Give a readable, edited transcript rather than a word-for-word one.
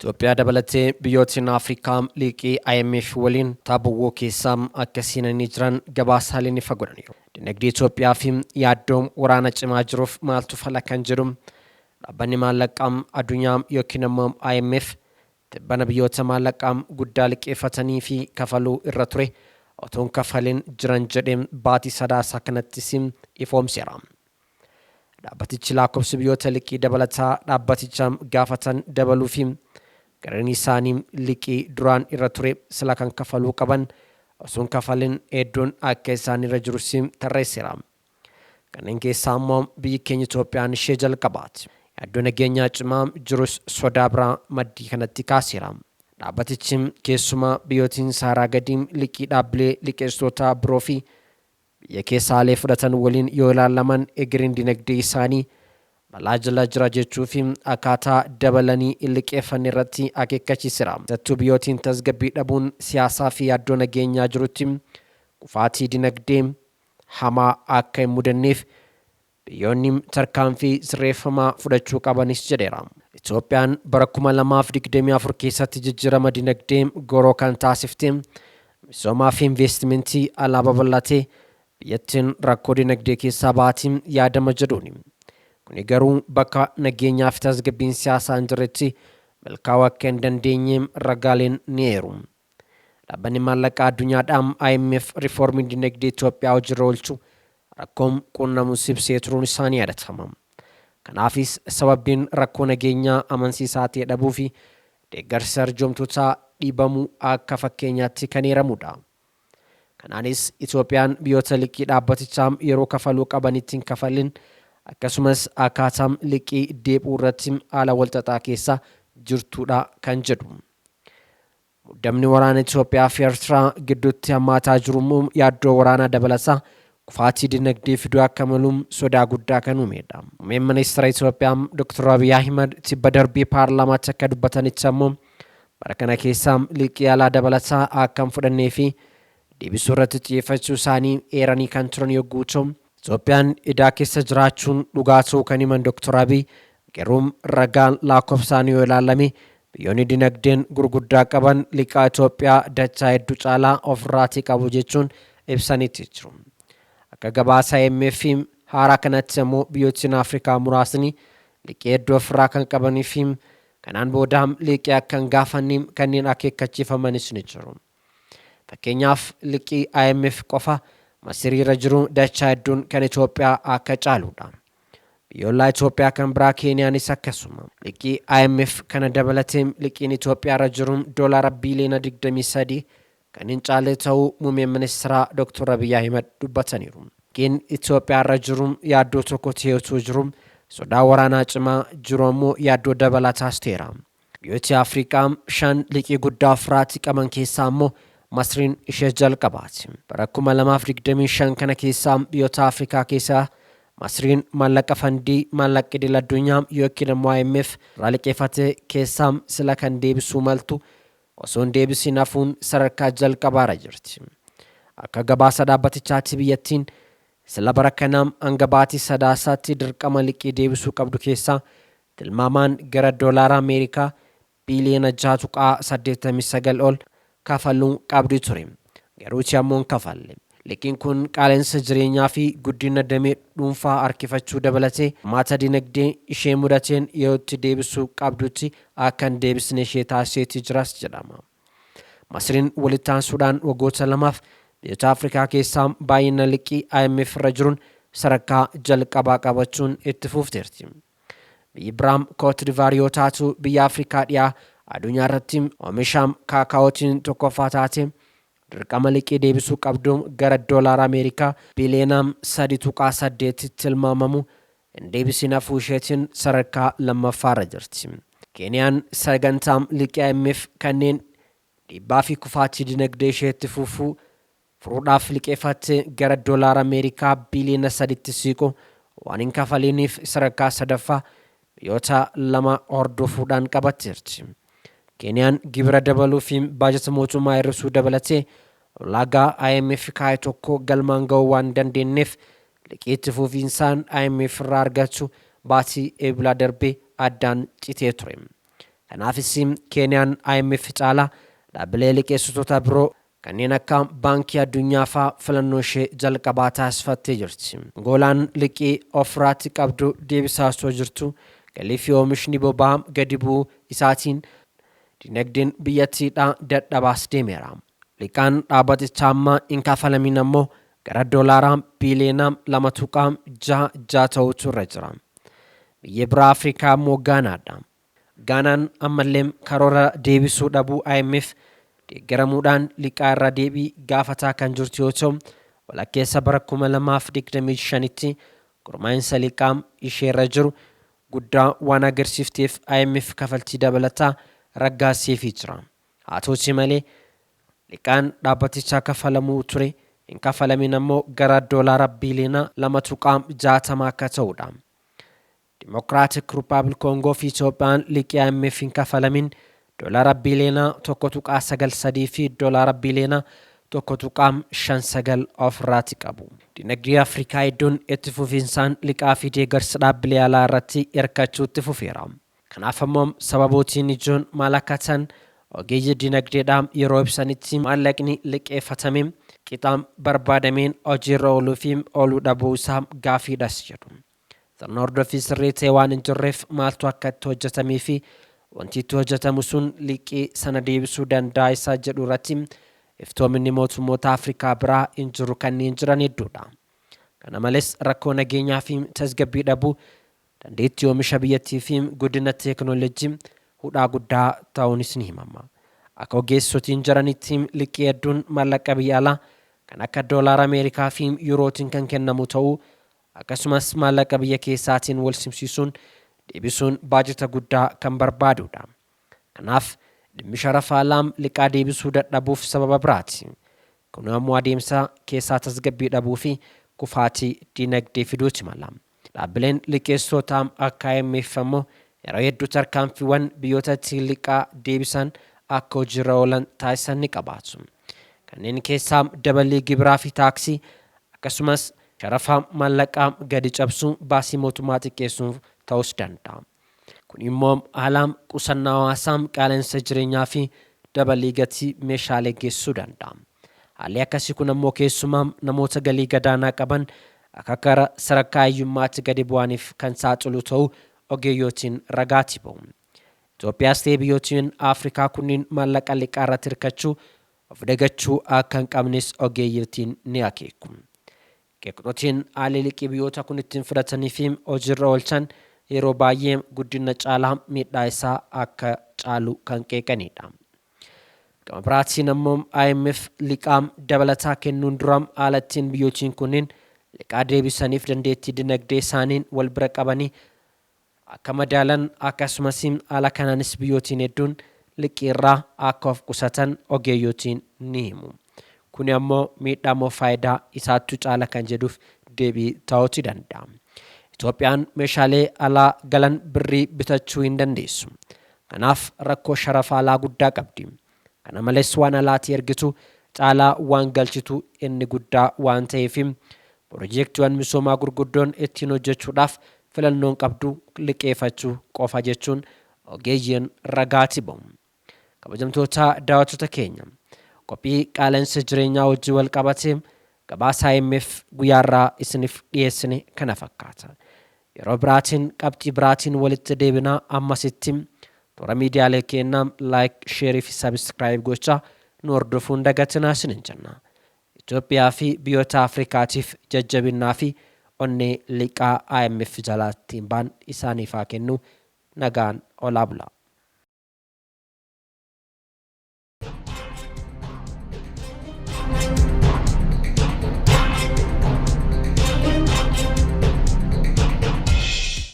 Itoophiyaa dabalatee biyyootni Afrikaa liqii IMF waliin taabawwoo keessaa akka seenanii jiran gabaasaaleen ifa godhaniiru. Dinagdee Itoophiyaa fi yaaddoon waraana cimaa jiruuf maaltu fala kan jedhu dhaabbanni maallaqaa addunyaa yookiin immoo IMF tibbana biyyoota maallaqaa guddaa liqeeffatanii fi kafaluu irra ture otoon kafaliin jiran jedhee baatii sadaasaa kanattis ifoomseera. Dhaabbatichi lakkoofsa biyyoota liqii dabalataa dhaabbaticha gaafatan dabaluu fi gareen isaanii liqii duraan irra ture sila kan kafaluu qaban osoo kafaliin hedduun akka isaan irra jirus tarreesseera. Kanneen keessaa immoo biyyi keenya Itoophiyaan ishee jalqabaati. Yaaddoo nageenyaa cimaa jirus sodaa biraa maddii kanatti kaaseera. Dhaabbatichi keessumaa biyyootiin saaraa gadii liqii dhaabbilee liqeessitoota biroo fi biyya keessaalee fudhatan waliin yoo ilaalaman egeriin dinagdee isaanii balaa jala jira jechuu fi akkaataa dabalanii liqeeffan irratti akeekkachiiseera. Keessattuu biyyootiin tasgabbii dhabuun siyaasaa fi yaaddoo nageenyaa jirutti kufaatii dinagdee hamaa akka hin mudanneef biyyoonni tarkaanfii sirreeffamaa fudhachuu qabanis jedheera. Itoophiyaan bara 2024 keessatti jijjiirama dinagdee goroo kan taasifte misoomaa fi investimentii alaa babal'atee biyyattiin rakkoo dinagdee keessaa baatiin yaadama jedhuuni. Kuni garuu bakka nageenyaa fi tasgabbiin siyaasaa hin jirretti milkaa'uu akka hin dandeenye ragaaleen ni eeru. Dhaabbanni maallaqaa addunyaadhaan IMF riiformiin dinagdee Itoophiyaa hojiirra oolchuu rakkoon qunnamuun ibsee turuun isaanii yaadatama. Kanaafis sababbiin rakkoo nageenyaa amansiisaa ta'e dhabuu fi deeggarsa arjoomtotaa dhiibamuu akka fakkeenyaatti kan eeramudha. Kanaanis Itoophiyaan biyyoota liqii dhaabbatichaa yeroo kafaluu qabanitti hin kafalin akkasumas akkaataa liqii deebuu irratti haala walxaxaa keessa jirtudha kan jedhu. Muddamni waraana Itoophiyaa fi Eertiraa gidduutti hammaataa jiru yaaddoo waraanaa dabalataa kufaatii dinagdee fiduu akka malu sodaa guddaa kan uumedha. Muummeen ministeera Itoophiyaa Dr. Abiy Ahmed tibba darbii paarlaamaatti akka dubbatanitti ammoo bara kana keessa liqii alaa dabalataa akka hin fudhannee fi deebisuu irratti xiyyeeffachuu isaanii eeranii kan turan yogguu ta'u, Itoophiyaan idaa keessa jiraachuun dhugaa ta'uu kan himan Dr. Abiy garuu ragaan lakkoofsaan yoo ilaalame biyyoonni dinagdeen gurguddaa qaban liqaa Itoophiyaa dachaa hedduu caalaa ofirraatii qabu jechuun ibsanitti jiru. Akka gabaasa IMF haaraa kanatti immoo biyyootni Afrikaa muraasni liqii hedduu ofirraa kan qabanii fi kanaan booda liqii akka hin gaafanne kanneen akeekkachiifamanis ni jiru. Fakkeenyaaf liqii IMF qofa masiriirra jiru dachaa hedduun kan Itoophiyaa akka caaludha. Biyyoolaa Itoophiyaa kan biraa Keeniyaanis akkasuma. Liqii IMF kana dabalatee liqiin Itoophiyaarra jiru doolaara biiliyoona 23 kan hin caalle ta'uu muummeen ministeera Dr. Abiy Ahmed dubbataniiru. Liqiin Itoophiyaarra jiru yaaddoo tokko ta'etu jiru sodaa waraanaa cimaa jiru immoo yaaddoo dabalataas ta'eera. Biyyooti Afrikaa 5 liqii guddaa ofirraatii qaban keessaa immoo Masriin ishee jalqabaati. Bara 2025 kana keessaa biyyoota Afrikaa keessaa Masriin maallaqa fandii maallaqi idil addunyaa yookiin immoo IMF irraa liqeeffate keessaa sila kan deebisuu maltu osoo hin deebisiin hafuun sadarkaa jalqabaarra jirti. Akka gabaasa dhaabbatichaatti biyyattiin sila bara kanaa hanga baatii sadaasaatti dirqama liqii deebisuu qabdu keessaa tilmaamaan gara doolaara Ameerikaa biiliyoona 6.89 ol kafaluun qabdi ture. Garuu ammoo hin kafalle. Liqiin kun qaala'insa jireenyaa fi guddina damee dhuunfaa harkifachuu dabalatee maata dinagdee ishee mudateen yoo itti deebisuu qabdutti akka hin deebisne ishee taasiseeti jiras jedhama. Masriin walitti aansuudhaan waggoota lamaaf biyyoota Afrikaa keessaa baay'ina liqii IMF irra jiruun sadarkaa jalqabaa qabachuun itti fufteerti. Biyyi biraam Koot Divaar yoo taatu biyya Afrikaa dhiyaa addunyaa irratti oomisha kaakaa'ootiin tokkoffaa taate dirqama liqii deebisuu qabdu gara doolaara Ameerikaa biiliyoona 3.8 tilmaamamu hin deebisiin hafuu isheetiin sadarkaa lammaffaarra jirti. Keeniyaan sagantaa liqii IMF kanneen dhiibbaa fi kufaatii dinagdee isheetti furuudhaaf liqeeffatte gara doolaara Ameerikaa biiliyoona 3 siqu waan hin kafaliniif sadarkaa sadaffaa biyyoota lama hordofuudhaan qabatteerti. Keeniyaan gibira dabaluu fi baajata mootummaa hir'isuu dabalatee ulaagaa IMF kaa'e tokko galmaan ga'uu waan dandeenyeef liqii itti fufiinsaan IMF irraa argachuu baatii eebilaa darbee addaan citee ture. Kanaafis Keeniyaan IMF caalaa dhaabbilee liqeessitoota biroo kanneen akka baankii addunyaa fa'aa filannoo ishee jalqabaa taasifattee jirti. Angoolaan liqii ofirraatti qabdu deebisaa osoo jirtu galii fi oomishni boba'aa gadi bu'uu isaatiin dinagdeen biyyattiidhaa dadhabaas deemeera. Liqaan dhaabbatichaa ammaa hin kafalamin ammoo gara doolaaraa biiliyoona 2.6 ta'utu irra jira. Biyya biraa Afrikaa immoo Gaanaadha. Gaanaan ammallee karoora deebisuu dhabuu IMF deeggaramuudhaan liqaa irra deebii gaafataa kan jirtu yoo ta'u, walakkeessa bara 2025tti gurmaa'insa liqaa ishee irra jiru guddaa waan agarsiifteef IMF kafaltii dabalataa raggaasiifii jira. Haa ta'uutii malee liqaan dhaabbatichaa kafalamuu ture hin kafalamin ammoo gara doolaara biiliyoona 2.60 akka ta'udha. Democratic Republic Congo fi Itoophiyaan liqii IMF hin kafalamin doolaara biiliyoona 1.93 fi doolaara biiliyoona 1.59 ofirraatti qabu. Dinagdee Afrikaa hedduun itti fufiinsaan liqaa fi deeggarsa dhaabbilee alaa irratti hirkachuutti fufeera. Kanaaf ammoo sababootiin ijoon maal akka ta'an ogeeyyi dinagdeedhaan yeroo ibsanitti maallaqni liqeeffatame qixaan barbaadameen hojiirra ooluu fi ooluu dhabuu isaa gaafiidhas jedhu. Sirna hordofii sirrii ta'e waan hin jirreef maaltu akka itti hojjetamee fi wanti itti hojjetamu sun liqii sana deebisuu danda'a isaa jedhu irratti iftoominni mootummoota Afrikaa biraa hin jiru kanneen jiran hedduudha. Kana malees rakkoo nageenyaa fi tasgabbii dhabuu dandeettii oomisha biyyattii fi guddina teekinooloojii hudhaa guddaa ta'uunis ni himama. Akka ogeessotiin jiranitti liqii hedduun maallaqa biyya alaa kan akka doolaara Ameerikaa fi Yuurootiin kan kennamu ta'uu akkasumas maallaqa biyya keessaatiin wal simsiisuun deebisuun baajeta guddaa kan barbaadudha. Kanaaf dhimmi sharafa alaa liqaa deebisuu dadhabuuf sababa biraati. Kun ammoo adeemsa keessaa tasgabbii dhabuu fi kufaatii dinagdee fiduuti mala. Dhaabbileen liqeessitootaa akka IMF ammoo yeroo hedduu tarkaanfiiwwan biyyootatti liqaa deebisan akka hojiirra oolan taasisan ni qabaatu. Kanneen keessaa dabalii gibiraa fi taaksii akkasumas sharafa maallaqaa gadi cabsuu baasii mootummaa xiqqeessuuf ta'us danda'a. Kun immoo haala qusannaa hawaasaa qaala'insa jireenyaa fi dabalii gatii meeshaalee geessisuu danda'a. Haalli akkasii kun ammoo keessumaa namoota galii gadaanaa qaban akka gara sadarkaa hiyyummaatti gadi bu'aniif kan saaxilu ta'uu ogeeyyotiin ragaatti ba'u. Itoophiyaas ta'ee biyyoottiin Afrikaa kunniin maallaqa liqaa irratti hirkachuu of dagachuu akka hin qabnes ogeeyyotiin ni akeeku. Qeeqxootiin haalli liqii biyyoota kun ittiin fudhatanii fi hojiirra oolchan yeroo baay'ee guddina caalaa miidhaa isaa akka caalu kan qeeqanidha. Gama biraatiin ammoo IMF liqaa dabalataa kennuun dura haala ittiin biyyoottiin kunniin liqaa deebisaniif dandeettii dinagdee isaaniin wal bira qabanii akka madaalan akkasumas haala kanaanis biyyoottiin hedduun liqii irraa akka of qusatan ogeeyyotiin ni himu. Kun ammoo miidhaa moo faayidaa isaattu caala kan jedhuuf deebii ta'uu danda'a. Itoophiyaan meeshaalee alaa galan birrii bitachuu hin dandeessu. Kanaaf rakkoo sharafa alaa guddaa qabdi. Kana malees waan alaatti ergitu caalaa waan galchitu inni guddaa waan ta'eef piroojeektiiwwan misoomaa gurguddoon ittiin hojjechuudhaaf filannoon qabdu liqeeffachuu qofa jechuun ogeeyyiin ragaatti ba'u. Kabajamtoota daawwattoota keenya qophii qaala'insa jireenyaa wajjin wal qabatee gabaasa IMF guyyaarraa isiniif dhiyeessine kana fakkaata. Yeroo biraatiin qabxii biraatiin walitti deebinaa ammasitti toora miidiyaalee keenyaa like, share fi subscribe gochaa nu hordofuun dagatinaa isiniin jenna. Itoophiyaa fi biyyoota Afrikaatiif jajjabinaa fi onnee liqaa IMF jalaattiin baan isaaniif haa kennu nagaan olaa bula.